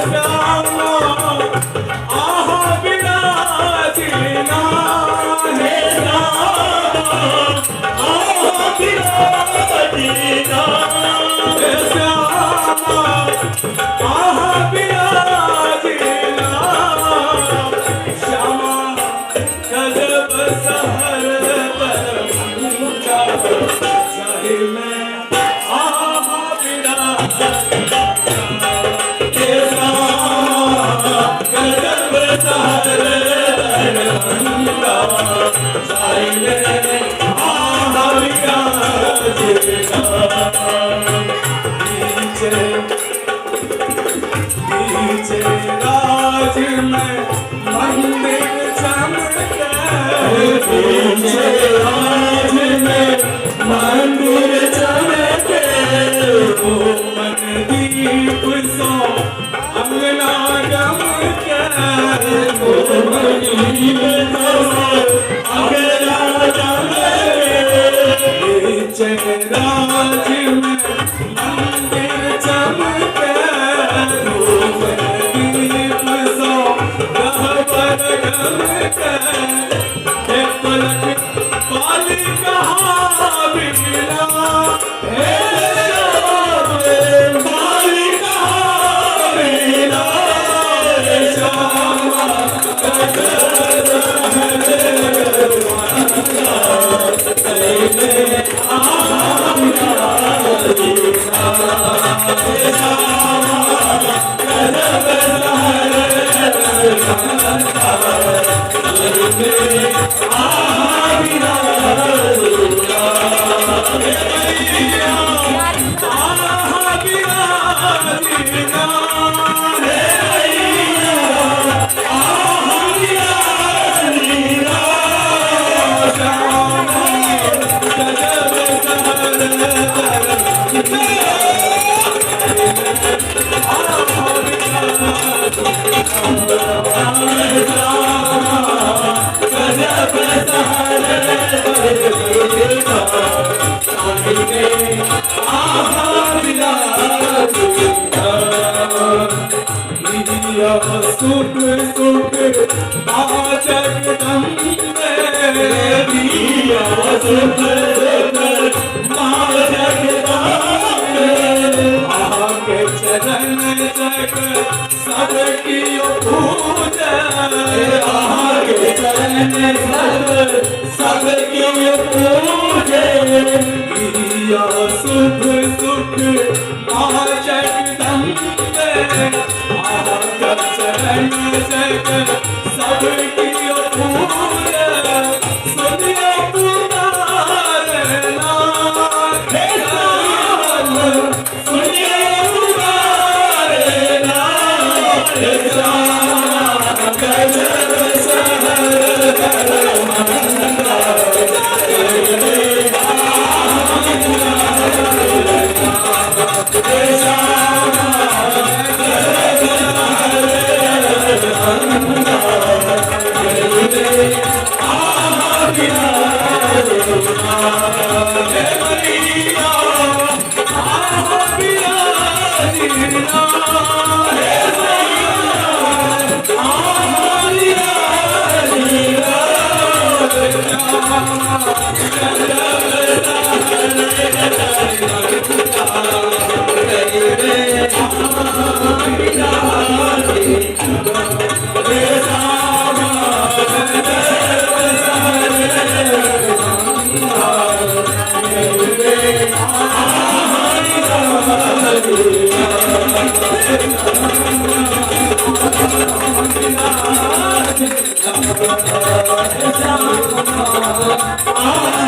श्यामा आहा विराजिना हे श्यामा आहा विराजिना हे श्यामा आहा विराजिना श्यामा कदम सहर चाहे मैं आहा विराजिना हे श्यामा कदम सहर चाहे मैं आहा विराजिना पीछे राज में मंदिर चमके पीछे राज में मंदिर चमके वो मन दीप सो अंगना गमके वो मन दीप सो अंगना गमके पीछे राज में मंदिर चमके सुख सुख आ जगदम्बे दिया सुख सुख आ जगदम्बे आके चरण जग सबकी पूजा आके चरण जग सबकी पूजे दिया सुख सुख आ जगदम्बे चरण जग सबकी पूजा सुनिए पुकारना हे श्याम सुनिए पुकारना हे श्याम गजब सहर Ah